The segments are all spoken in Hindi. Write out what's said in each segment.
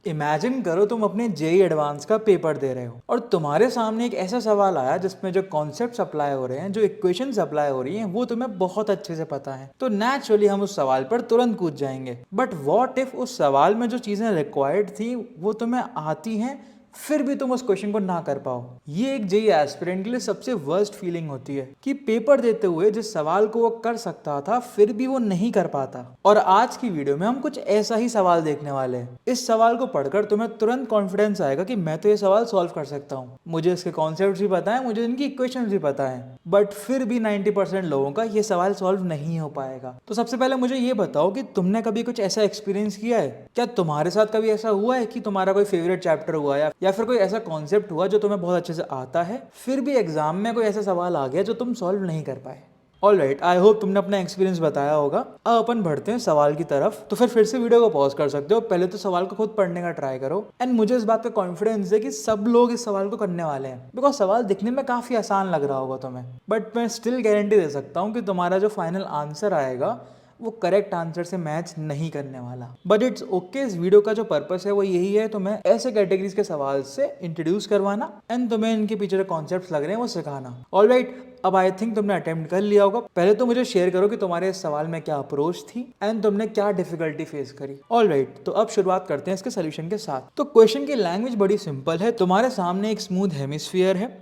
इमेजिन करो तुम अपने जेई एडवांस का पेपर दे रहे हो और तुम्हारे सामने एक ऐसा सवाल आया जिसमें जो कॉन्सेप्ट्स अप्लाई हो रहे हैं, जो इक्वेशंस अप्लाई हो रही हैं, वो तुम्हें बहुत अच्छे से पता है। तो नेचुरली हम उस सवाल पर तुरंत कूद जाएंगे। बट व्हाट इफ उस सवाल में जो चीजें रिक्वायर्ड थी वो तुम्हें आती हैं, फिर भी तुम उस क्वेश्चन को ना कर पाओ। ये एक जेई एस्पिरेंट के लिए सबसे वर्स्ट फीलिंग होती है कि पेपर देते हुए जिस सवाल को वो कर सकता था फिर भी वो नहीं कर पाता। और आज की वीडियो में हम कुछ ऐसा ही सवाल देखने वाले हैं। इस सवाल को पढ़कर तुम्हें तुरंत कॉन्फिडेंस आएगा कि मैं तो ये सवाल सॉल्व कर सकता हूँ, मुझे इसके कॉन्सेप्ट भी पता है, मुझे इनकी इक्वेशंस भी पता है। बट फिर भी 90% लोगों का ये सवाल सॉल्व नहीं हो पाएगा। तो सबसे पहले मुझे ये बताओ कि तुमने कभी कुछ ऐसा एक्सपीरियंस किया है? क्या तुम्हारे साथ कभी ऐसा हुआ है कि तुम्हारा कोई फेवरेट चैप्टर हुआ या फिर कोई ऐसा कॉन्सेप्ट हुआ जो तुम्हें बहुत अच्छे से आता है, फिर भी एग्जाम में कोई ऐसा सवाल आ गया जो तुम सॉल्व नहीं कर पाए? ऑलराइट, आई होप तुमने अपना एक्सपीरियंस बताया होगा। अब अपन बढ़ते हैं सवाल की तरफ। तो फिर से वीडियो को पॉज कर सकते हो, पहले तो सवाल को खुद पढ़ने का ट्राई करो। एंड मुझे इस बात का कॉन्फिडेंस है कि सब लोग इस सवाल को करने वाले हैं, बिकॉज सवाल दिखने में काफी आसान लग रहा होगा तुम्हें। बट मैं स्टिल गारंटी दे सकता हूँ कि तुम्हारा जो फाइनल आंसर आएगा वो करेक्ट आंसर से मैच नहीं करने वाला। बट इट्स ओके, इस वीडियो का जो पर्पस है वो यही है, तुम्हें ऐसे कैटेगरीज के सवाल से इंट्रोड्यूस करवाना एंड तुम्हें इनके पीछे जो कॉन्सेप्ट्स लग रहे हैं वो सिखाना। ऑलराइट, अब आई थिंक तुमने अटेम्प्ट कर लिया होगा। पहले तो मुझे शेयर करो कि तुम्हारे इस सवाल में क्या अप्रोच थी एंड तुमने क्या डिफिकल्टी फेस करी। ऑलराइट, तो अब शुरुआत करते हैं इसके सोल्यूशन के साथ। तो क्वेश्चन की लैंग्वेज बड़ी सिंपल है। तुम्हारे सामने एक स्मूथ हेमिस्फीयर है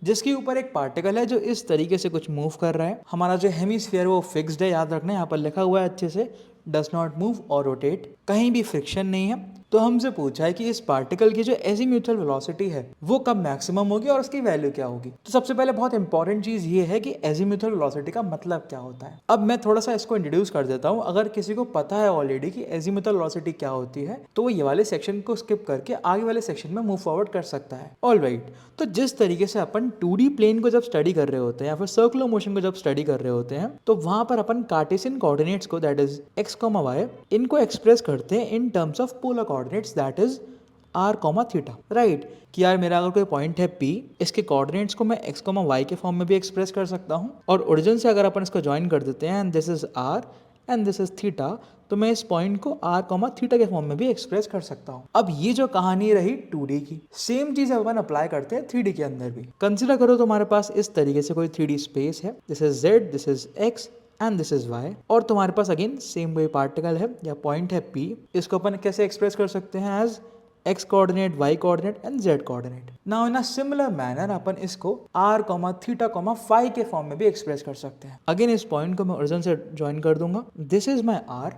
जिसके ऊपर एक पार्टिकल है जो इस तरीके से कुछ मूव कर रहा है। हमारा जो हेमिस्फीयर वो फिक्स्ड है, याद रखना, यहाँ पर लिखा हुआ है अच्छे से, डज नॉट मूव और रोटेट, कहीं भी फ्रिक्शन नहीं है। तो हमसे पूछा है कि इस पार्टिकल की जो एजीम्यूथल वेलोसिटी है वो कब मैक्सिमम होगी और उसकी वैल्यू क्या होगी। तो सबसे पहले बहुत इंपॉर्टेंट चीज ये है कि एजीम्यूथल वेलोसिटी का मतलब क्या होता है। अब मैं थोड़ा सा इसको इंट्रोड्यूस कर देता हूँ। अगर किसी को पता है ऑलरेडी कि एजीम्यूथल वेलोसिटी क्या होती है तो वो ये वाले सेक्शन को स्किप करके आगे वाले सेक्शन में मूव फॉरवर्ड कर सकता है। ऑलराइट, तो जिस तरीके से अपन 2D प्लेन को जब स्टडी कर रहे होते हैं या फिर सर्कुलर मोशन को जब स्टडी कर रहे होते हैं तो वहां पर अपन कार्टेशियन कोऑर्डिनेट्स को, दैट इज x, y, इनको एक्सप्रेस करते हैं in terms of polar coordinates, that is r, theta. Right, कि यार मेरा अगर कोई पॉइंट है P, इसके कोऑर्डिनेट्स को मैं x, y के फॉर्म में भी एक्सप्रेस कर सकता हूँ और ओरिजिन से अगर अपन इसको ज्वाइन कर देते हैं and this is r and this is theta, तो मैं इस पॉइंट को r, थीटा के फॉर्म में भी एक्सप्रेस कर सकता हूँ। अब ये जो कहानी रही 2D की, सेम चीज अपन अप्लाई करते हैं 3D के अंदर भी। कंसिडर करो तुम्हारे पास इस तरीके से कोई 3D स्पेस है, this is z, this is x and this is y, और तुम्हारे पास अगेन सेम वही पार्टिकल है या पॉइंट है P। इसको अपन कैसे एक्सप्रेस कर सकते हैं? As x coordinate, y coordinate and z coordinate. Now in a similar manner अपन इसको r, थीटा, फाई के फॉर्म में भी एक्सप्रेस कर सकते हैं। अगेन इस पॉइंट को मैं ओरिजिन से ज्वाइन कर दूंगा, this is my r।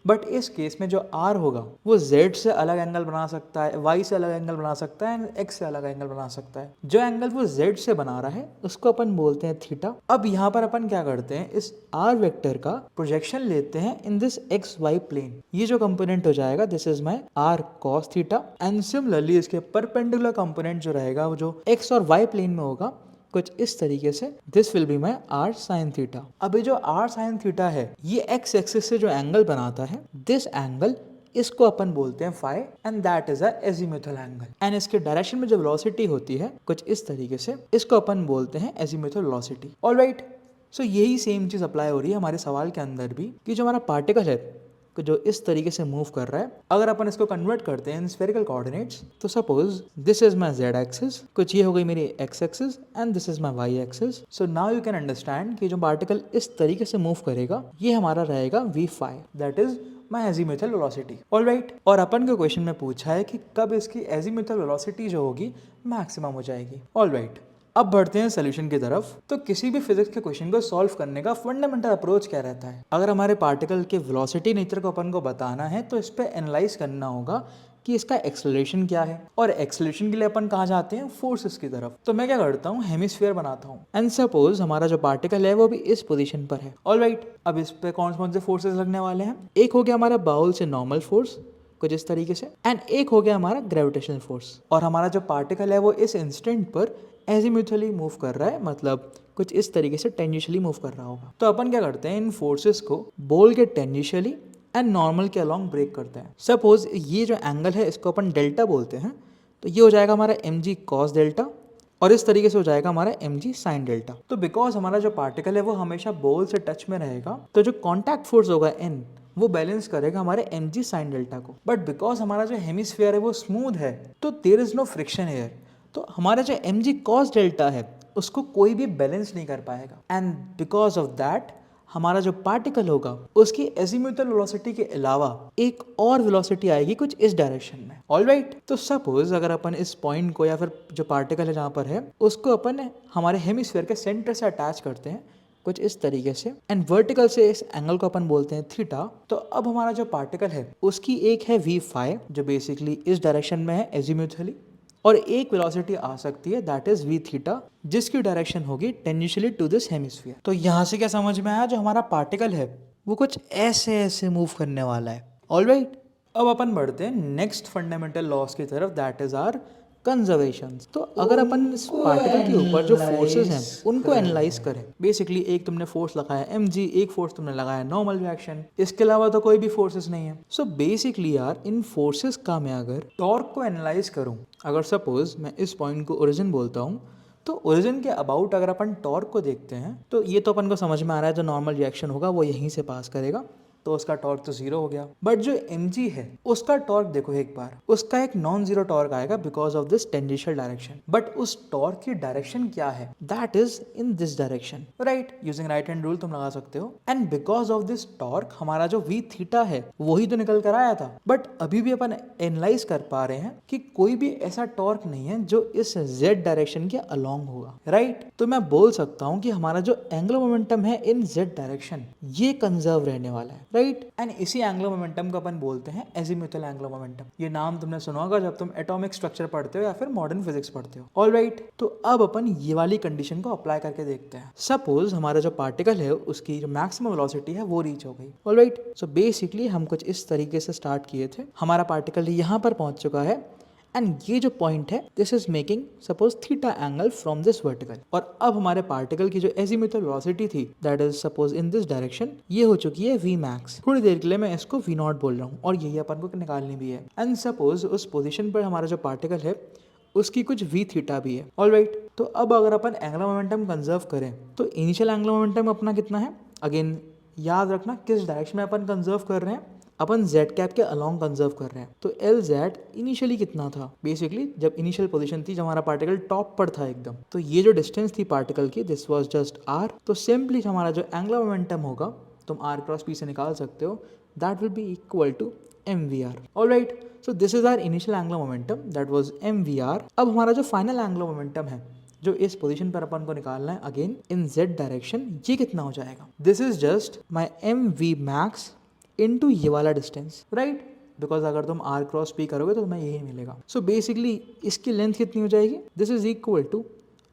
But इस केस में जो r होगा वो z से अलग एंगल बना सकता है, y से अलग एंगल बना सकता है एंड x से अलग एंगल बना सकता है। जो एंगल वो z से बना रहा है उसको अपन बोलते हैं थीटा। अब यहाँ पर अपन क्या करते हैं, इस r वेक्टर का प्रोजेक्शन लेते हैं इन दिस xy प्लेन। ये जो कंपोनेंट हो जाएगा this is my r cos theta and similarly इसके परपेंडिकुलर कंपोनेंट जो रहेगा वो जो x और y प्लेन में होगा कुछ इस तरीके से, this will be my r sin theta. अब ये जो r sin थीटा है ये x एक्सिस से जो एंगल बनाता है, दिस एंगल, इसको अपन बोलते हैं phi and that is azimuthal angle. And इसके डायरेक्शन में जो वेलोसिटी होती है कुछ इस तरीके से, इसको अपन बोलते हैं एजीम्यूथल वेलोसिटी। ऑलराइट, सो यही सेम चीज अप्लाई हो रही है हमारे सवाल के अंदर भी कि जो हमारा पार्टिकल है जो इस तरीके से मूव कर रहा है, अगर अपन इसको कन्वर्ट करते हैं इन स्फेरिकल कोऑर्डिनेट्स, तो suppose this is my z axis, कुछ ये हो गई मेरी x axis and this is my y axis. So now you can understand कि जो पार्टिकल इस तरीके से मूव करेगा ये हमारा रहेगा v phi, that is my azimuthal velocity. Alright, और अपन के क्वेश्चन में पूछा है कि कब इसकी एजीम्यूथल वेलोसिटी जो होगी मैक्सिमम हो जाएगी। ऑलराइट, अब बढ़ते हैं सोल्यूशन की तरफ। तो किसी भी फिजिक्स के क्वेश्चन को सॉल्व करने का फंडामेंटल अप्रोच क्या रहता है? अगर हमारे पार्टिकल के वेलोसिटी नेचर को अपन को बताना है तो इस पे एनालाइज करना होगा कि इसका एक्सेलरेशन क्या है, और एक्सेलरेशन के लिए अपन कहाँ जाते हैं? फोर्सेस की तरफ। तो मैं क्या करता हूँ, हेमिस्फीयर बनाता हूँ एंड सपोज हमारा जो पार्टिकल है वो भी इस पोजीशन पर है। ऑलराइट, अब इस पे कौन कौन से फोर्सेस लगने वाले हैं? एक हो गया हमारा बाउल से नॉर्मल फोर्स कुछ इस तरीके से, एंड एक हो गया हमारा ग्रेविटेशनल फोर्स। और हमारा जो पार्टिकल है वो इस इंस्टेंट पर एजीम्यूथली मूव कर रहा है, मतलब कुछ इस तरीके से टेंजेंशियली मूव कर रहा होगा। तो अपन क्या करते हैं, इन फोर्सेस को बोल के टेंजेंशियली एंड नॉर्मल के अलॉन्ग ब्रेक करते हैं। सपोज ये जो एंगल है इसको अपन डेल्टा बोलते हैं, तो ये हो जाएगा हमारा mg cos डेल्टा और इस तरीके से हो जाएगा हमारा mg sin डेल्टा। तो बिकॉज हमारा जो पार्टिकल है वो हमेशा बोल से टच में रहेगा तो जो कॉन्टैक्ट फोर्स होगा n वो बैलेंस करेगा हमारे mg साइन डेल्टा को। बट बिकॉज हमारा जो हेमिस्फीयर है वो स्मूथ है तो there is no friction here, तो हमारा जो mg cos डेल्टा है उसको कोई भी बैलेंस नहीं कर पाएगा। एंड बिकॉज ऑफ दैट हमारा जो पार्टिकल होगा उसकी एजीम्यूथल वेलोसिटी के अलावा एक और वेलोसिटी आएगी कुछ इस डायरेक्शन में। ऑलराइट, तो सपोज अगर अपन इस पॉइंट को या फिर जो पार्टिकल है जहाँ पर है उसको अपन हमारे हेमिस्फीयर के सेंटर से अटैच करते हैं कुछ इस तरीके से, एंड वर्टिकल से इस एंगल को अपन बोलते हैं थीटा। तो अब हमारा जो पार्टिकल है उसकी एक है v फाई जो बेसिकली इस डायरेक्शन में है एजीम्यूथली, और एक वेलोसिटी आ सकती है दैट इज v थीटा जिसकी डायरेक्शन होगी टेंजेंशियली टू दिस हेमिस्फीयर। तो यहाँ से क्या समझ में आया, जो हमारा पार्टिकल है वो कुछ ऐसे ऐसे मूव करने वाला है। ऑलराइट, अब अपन बढ़ते हैं नेक्स्ट फंडामेंटल लॉस की तरफ दैट इज आर कंजर्वेशंस। तो अगर अपन इस पार्टिकल के ऊपर जो फोर्सेस हैं उनको एनालाइज करें, बेसिकली एक तुमने फोर्स लगाया mg, एक फोर्स तुमने लगाया नॉर्मल रिएक्शन, इसके अलावा तो कोई भी फोर्सेस नहीं है। सो बेसिकली यार इन फोर्सेस का मैं अगर टॉर्क को एनालाइज करूं, अगर सपोज मैं इस पॉइंट को ओरिजिन बोलता हूं, तो ओरिजिन के अबाउट अगर अपन टॉर्क को देखते हैं तो ये तो अपन को समझ में आ रहा है जो नॉर्मल रिएक्शन होगा वो यहीं से पास करेगा तो उसका टॉर्क तो जीरो हो गया। बट जो mg है उसका टॉर्क देखो एक बार, उसका एक नॉन जीरो टॉर्क आएगा because of this tangential direction. But उस टॉर्क की डायरेक्शन क्या है, that is in this direction. Right, using right hand rule तुम लगा सकते हो। And because of this torque हमारा जो v थीटा है वही तो निकल कर आया था। बट अभी भी अपन एनालाइज कर पा रहे हैं कि कोई भी ऐसा टॉर्क नहीं है जो इस z डायरेक्शन के अलोंग होगा। राइट, तो मैं बोल सकता हूँ कि हमारा जो एंगुलर मोमेंटम है इन z डायरेक्शन ये कंजर्व रहने वाला है। राइट, एंड इसी एंगुलर मोमेंटम को अपन बोलते हैं एजीम्यूथल एंगुलर मोमेंटम। ये नाम तुमने सुना होगा जब तुम एटॉमिक स्ट्रक्चर पढ़ते हो या फिर मॉडर्न फिजिक्स पढ़ते हो। ऑलराइट, तो अब अपन ये वाली कंडीशन को अप्लाई करके देखते हैं। सपोज हमारा जो पार्टिकल है उसकी जो मैक्सिमम वेलोसिटी है वो रीच हो गई। ऑलराइट, सो बेसिकली हम कुछ इस तरीके से स्टार्ट किए थे, हमारा पार्टिकल यहाँ पर पहुंच चुका है एंड ये जो पॉइंट है this is making suppose theta angle from this vertical. और अब हमारे पार्टिकल की जो एजीम्यूथल वेलोसिटी थी that is suppose in this direction ये हो चुकी है v मैक्स। थोड़ी देर के लिए मैं इसको v नॉट बोल रहा हूँ और यही अपन को निकालनी भी है। एंड सपोज उस पोजीशन पर हमारा जो पार्टिकल है उसकी कुछ v थीटा भी है। ऑलराइट, तो अब अगर अपन एंगुलर मोमेंटम कंजर्व करें तो इनिशियल एंगुलर मोमेंटम अपना कितना है, अगेन याद रखना किस डायरेक्शन में अपन कंजर्व कर रहे हैं, अपन z कैप के अलोंग कंजर्व कर रहे हैं। तो LZ इनिशियली कितना था, बेसिकली जब इनिशियल पोजीशन थी जब हमारा पार्टिकल टॉप पर था एकदम, तो ये जो डिस्टेंस थी पार्टिकल की दिस वाज जस्ट r। तो सिंपली हमारा जो एंगुलर मोमेंटम होगा तुम r क्रॉस p से निकाल सकते हो, that will be equal to mvr। Alright, so this is our initial angular momentum that was mvr। अब हमारा जो फाइनल एंगुलर मोमेंटम है जो इस पोजीशन पर अपन को निकालना है अगेन इन z डायरेक्शन, ये कितना हो जाएगा, this is just my mv max into ये वाला डिस्टेंस। राइट, बिकॉज अगर तुम r क्रॉस p करोगे तो तुम्हें यही मिलेगा। सो बेसिकली इसकी लेंथ कितनी हो जाएगी, this is equal to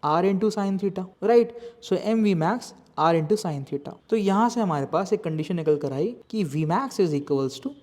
r into sine theta. Right, so mv max r into sine theta. तो यहाँ से हमारे पास एक कंडीशन निकल कर आई कि v max is equals to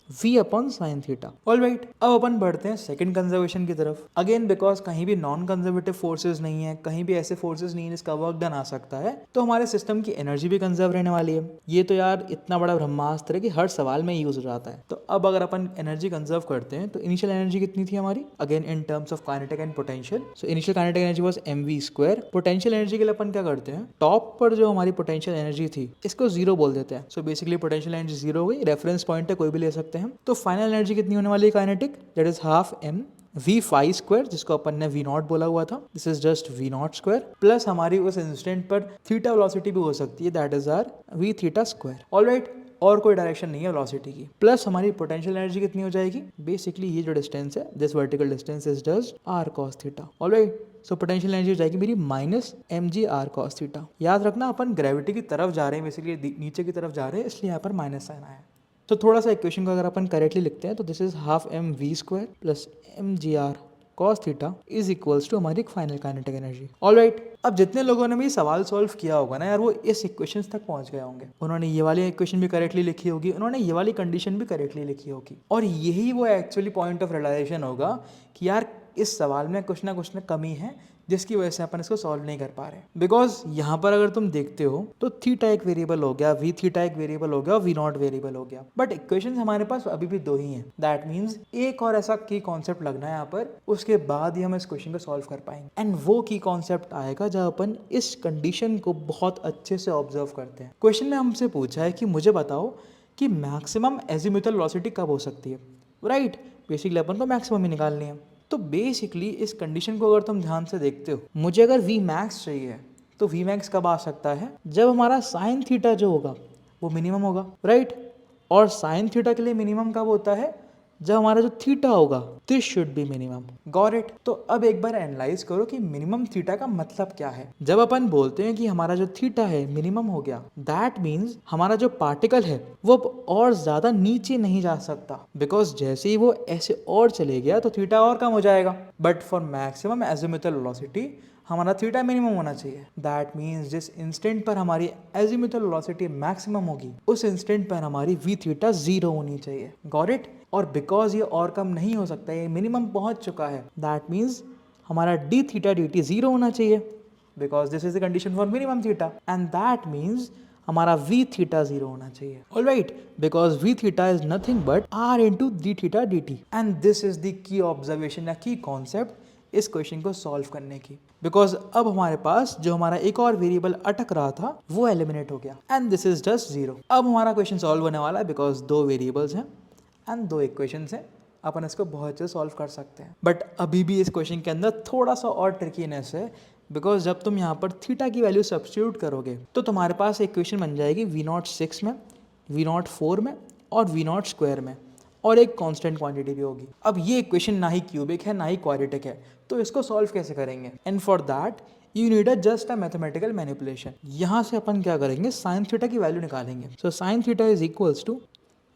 v upon sine theta. Alright, अब अपन बढ़ते हैं सेकंड कंजर्वेशन की तरफ। अगेन बिकॉज कहीं भी नॉन कंजर्वेटिव फोर्सेस नहीं है, कहीं भी ऐसे फोर्सेस नहीं है जिसका वर्क डन आ सकता है, तो हमारे सिस्टम की एनर्जी भी कंजर्व रहने वाली है। ये तो यार इतना बड़ा ब्रह्मास्त्र है कि हर सवाल में यूज हो जाता है। तो अब अगर अपन एनर्जी कंजर्व करते हैं तो इनिशियल एनर्जी कितनी थी हमारी, again in terms of kinetic and potential. So initial kinetic energy was mv square. Potential energy के लिए अपन क्या करते हैं, टॉप पर जो हमारी पोटेंशियल एनर्जी थी इसको जीरो बोल देते हैं। So basically potential energy zero हो गई, रेफरेंस पॉइंट है कोई भी ले सकते हैं। तो फाइनल एनर्जी कितनी होने वाली है kinetic, that is half m v phi square जिसको अपन ने v नॉट बोला हुआ था, this is just v not square plus हमारी उस इंस्टेंट पर थीटा वेलोसिटी भी हो सकती है that is R v theta square. Alright, और कोई डायरेक्शन नहीं है वेलोसिटी की, प्लस हमारी पोटेंशियल एनर्जी कितनी हो जाएगी, बेसिकली ये जो डिस्टेंस है this vertical distance is just r cos theta. Alright, so potential energy हो जाएगी मेरी minus mg r cos theta. याद रखना अपन ग्रेविटी की तरफ जा रहे हैं, बेसिकली नीचे की तरफ जा रहे हैं, इसलिए यहाँ पर माइनस साइन आया है। तो थोड़ा सा इक्वेशन को अगर अपन करेक्टली लिखते हैं तो this is half mv square plus mgr cos theta is equals to हमारी फाइनल काइनेटिक एनर्जी। ऑलराइट, अब जितने लोगों ने भी सवाल सॉल्व किया होगा ना यार वो इस इक्वेशन तक पहुंच गए होंगे, उन्होंने ये वाली इक्वेशन भी करेक्टली लिखी होगी, उन्होंने ये वाली कंडीशन भी करेक्टली लिखी होगी, और यही वो एक्चुअली पॉइंट ऑफ रियलाइजेशन होगा कि यार इस सवाल में कुछ ना कमी है जिसकी वजह से अपन इसको सॉल्व नहीं कर पा रहे। बिकॉज यहाँ पर अगर तुम देखते हो तो थीटा एक वेरिएबल हो गया, v थीटा एक वेरिएबल हो गया, v नॉट वेरिएबल हो गया, बट इक्वेशंस हमारे पास अभी भी दो ही हैं। दैट मीन्स एक और ऐसा की कॉन्सेप्ट लगना है यहाँ पर, उसके बाद ही हम इस क्वेश्चन को सॉल्व कर पाएंगे। एंड वो की कॉन्सेप्ट आएगा जब अपन इस कंडीशन को बहुत अच्छे से ऑब्जर्व करते हैं। क्वेश्चन में हमसे पूछा है कि मुझे बताओ कि मैक्सिमम एजीमुथल वेलोसिटी कब हो सकती है, राइट। बेसिकली अपन को मैक्सिमम ही निकालनी है। तो बेसिकली इस कंडीशन को अगर तुम ध्यान से देखते हो, मुझे अगर वी मैक्स चाहिए तो वी मैक्स कब आ सकता है, जब हमारा साइन थीटा जो होगा वो मिनिमम होगा, राइट। और साइन थीटा के लिए मिनिमम कब होता है, जब हमारा जो थीटा होगा this should be minimum. Got it. तो अब एक बार एनालाइज करो कि मिनिमम थीटा का मतलब क्या है। जब अपन बोलते हैं कि हमारा जो थीटा है मिनिमम हो गया, दैट मीन्स हमारा जो पार्टिकल है वो अब और ज्यादा नीचे नहीं जा सकता, बिकॉज जैसे ही वो ऐसे और चले गया तो थीटा और कम हो जाएगा। But for maximum azimuthal velocity हमारा थीटा मिनिमम होना चाहिए। दैट मीन्स जिस इंस्टेंट पर हमारी एजिमुथल वेलोसिटी मैक्सिमम होगी उस इंस्टेंट पर हमारी वी थीटा 0 होनी चाहिए। Got it. और बिकॉज ये और कम नहीं हो सकता, ये मिनिमम पहुंच चुका है, दैट मीन्स हमारा डी थीटा डी टी 0 होना चाहिए, because this is the condition for minimum theta. And that means हमारा वी थीटा 0 होना चाहिए। Alright, because V theta is nothing but R into D theta D T. And this is the key observation या की कॉन्सेप्ट इस क्वेश्चन को सॉल्व करने की। बिकॉज अब हमारे पास जो हमारा एक और वेरिएबल अटक रहा था वो एलिमिनेट हो गया एंड दिस इज जस्ट 0। अब हमारा क्वेश्चन सॉल्व होने वाला है बिकॉज दो वेरिएबल्स हैं एंड दो इक्वेशंस हैं, अपन इसको बहुत अच्छे से सॉल्व कर सकते हैं। बट अभी भी इस क्वेश्चन के अंदर थोड़ा सा और ट्रिकीनेस है, बिकॉज जब तुम यहाँ पर थीटा की वैल्यू सब्स्टिट्यूट करोगे तो तुम्हारे पास एक इक्वेशन बन जाएगी V0 6 में, V0 4 में और V0 स्क्वायर में, और एक कांस्टेंट क्वांटिटी भी होगी। अब ये इक्वेशन ना ही क्यूबिक है ना ही क्वाड्रेटिक है, तो इसको सॉल्व कैसे करेंगे। And for that you need just a mathematical manipulation. यहाँ से अपन क्या करेंगे, साइन थीटा की वैल्यू निकालेंगे। So sine theta is equals to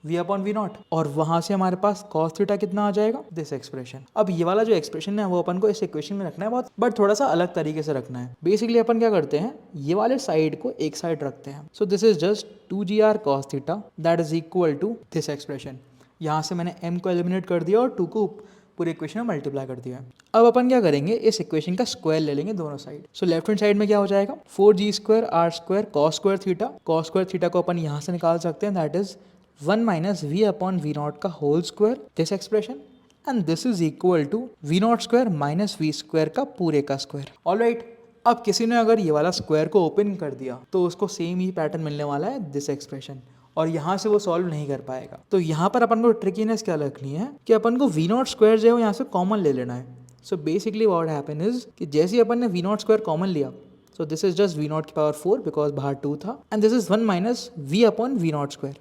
V upon V0, और वहां से हमारे पास cos थीटा कितना आ जाएगा, दिस एक्सप्रेशन। अब ये वाला जो एक्सप्रेशन है वो अपन को इस इक्वेशन में रखना है बहुत, बट थोड़ा सा अलग तरीके से रखना है। बेसिकली अपन क्या करते हैं, ये वाले साइड को एक साइड रखते हैं। So this is just 2gr cos theta that is equal to this expression. यहाँ से मैंने m को एलिमिनेट कर दिया और 2 को पूरे इक्वेशन में मल्टीप्लाई कर दिया है। अब अपन क्या करेंगे, इस इक्वेशन का स्क्वायर ले लेंगे दोनों side. So left hand side में क्या हो जाएगा, 4g square r square cos square theta. cos square theta को अपन यहाँ से निकाल सकते हैं, that is 1 minus we upon V0 का whole square, this expression. And this is equal to V0 square minus V square का पूरे का स्क्वायर। ऑलराइट, अब किसी ने अगर ये वाला स्क्वायर को ओपन कर दिया तो उसको सेम ही पैटर्न मिलने वाला है, दिस एक्सप्रेशन, और यहाँ से वो सॉल्व नहीं कर पाएगा। तो यहाँ पर अपन को ट्रिकीनेस क्या रखनी है कि अपन को V0 स्क्वायर जो है यहाँ से कॉमन ले लेना है। So basically what happen is कि जैसे ही अपन ने V0 स्क्वायर कॉमन लिया, सो दिस इज जस्ट V0 की पावर 4 बिकॉज बाहर 2 था, and this is 1 minus we upon V0 square.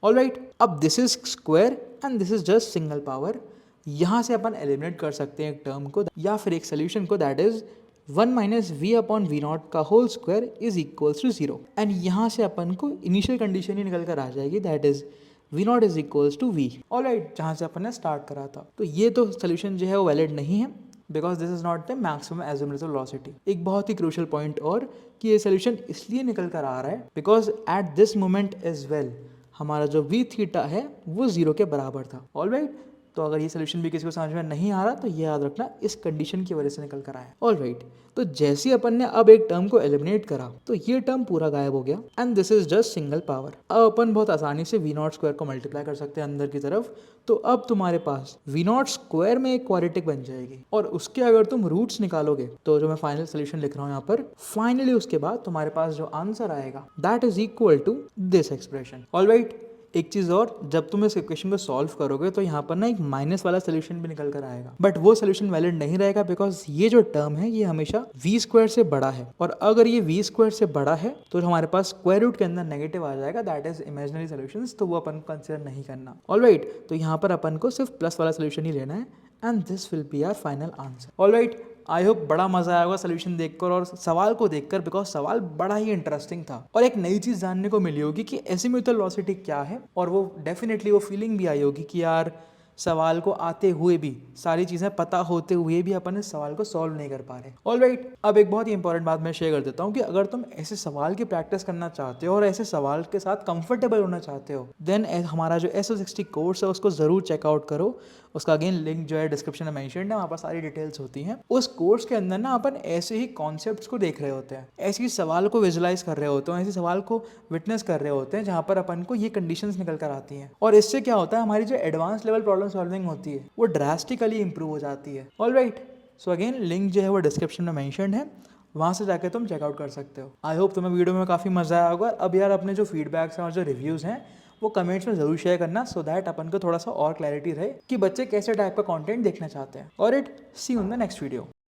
Alright, अब this is square and this is just single power. यहाँ से अपन एलिमिनेट कर सकते हैं एक टर्म को या फिर एक सोल्यूशन को, that is 1 minus we upon V0 का whole square is equals to 0। And यहाँ से अपन को इनिशियल कंडीशन ही निकल कर आ जाएगी, that is V0 is equals to V। Alright, जहाँ से अपन ने स्टार्ट करा था। तो ये तो सोल्यूशन जो है वो वैलिड नहीं है because this is not the maximum azimuthal velocity. एक बहुत ही क्रूशियल पॉइंट और कि ये सोल्यूशन इसलिए निकल कर आ रहा है because at this moment as well हमारा जो वी थीटा है वो 0 के बराबर था। ऑलराइट, तो अगर ये सोल्यूशन भी किसी को समझ में नहीं आ रहा तो ये याद रखना इस कंडीशन की वजह से निकल कर आया। ऑलराइट, तो जैसे अपन ने अब एक टर्म को एलिमिनेट करा तो ये टर्म पूरा गायब हो गया and this is just single power. अब अपन बहुत आसानी से V0 स्क्वायर को मल्टीप्लाई कर सकते हैं अंदर की तरफ। तो अब तुम्हारे पास V0 स्क्वायर में एक क्वाड्रेटिक बन जाएगी, और उसके अगर तुम रूट्स निकालोगे तो जो मैं फाइनल सोल्यूशन लिख रहा हूँ यहाँ पर, फाइनली उसके बाद तुम्हारे पास जो आंसर आएगा that is equal to this expression. Alright, एक चीज और, जब तुम इस इक्वेशन को सॉल्व करोगे तो यहाँ पर ना एक माइनस वाला सोल्यूशन भी निकल कर आएगा, बट वो सोल्यूशन वैलिड नहीं रहेगा बिकॉज ये जो टर्म है ये हमेशा v स्क्वायर से बड़ा है, और अगर ये v स्क्वायर से बड़ा है तो हमारे पास स्क्वायर रूट के अंदर नेगेटिव आ जाएगा, दैट इज इमेजिनरी सोल्यूशंस, तो वो अपन को कंसिडर नहीं करना। ऑलराइट, तो यहाँ पर अपन को सिर्फ प्लस वाला सोल्यूशन ही लेना है and this will be our final answer. Alright, I hope बड़ा मजा आया होगा सोल्यूशन देखकर और सवाल को देखकर, बिकॉज सवाल बड़ा ही इंटरेस्टिंग था और एक नई चीज जानने को मिली होगी कि एजिमुथल वेलोसिटी क्या है, और वो डेफिनेटली वो फीलिंग भी आई होगी कि यार सवाल को आते हुए भी, सारी चीजें पता होते हुए भी अपन इस सवाल को सॉल्व नहीं कर पा रहे। ऑलराइट, अब एक बहुत ही इंपॉर्टेंट बात मैं शेयर कर देता हूँ कि अगर तुम ऐसे सवाल की प्रैक्टिस करना चाहते हो और ऐसे सवाल के साथ कंफर्टेबल होना चाहते हो, देन हमारा जो SO60 कोर्स है उसको जरूर चेकआउट करो। उसका अगेन लिंक जो है डिस्क्रिप्शन में मेंशन्ड है, वहाँ पर सारी डिटेल्स होती हैं। उस कोर्स के अंदर ना अपन ऐसे ही कॉन्सेप्ट्स को देख रहे होते हैं, ऐसे ही सवाल को विजुलाइज कर रहे होते हैं, ऐसे सवाल को विटनेस कर रहे होते हैं जहाँ पर अपन को ये कंडीशंस निकल कर आती हैं, और इससे क्या होता है हमारी जो एडवांस लेवल प्रॉब्लम सॉल्विंग होती है वो ड्रास्टिकली इंप्रूव हो जाती है। ऑलराइट, सो अगेन लिंक जो है वो डिस्क्रिप्शन में मेंशन्ड है, वहाँ से जाके तुम चेकआउट कर सकते हो। आई होप तुम्हें वीडियो में काफ़ी मजा आया होगा। अब यार अपने जो फीडबैक्स हैं और जो रिव्यूज़ हैं वो कमेंट्स में जरूर शेयर करना, सो दैट अपन को थोड़ा सा और क्लैरिटी रहे कि बच्चे कैसे टाइप का कंटेंट देखना चाहते हैं। और it see you in the next video.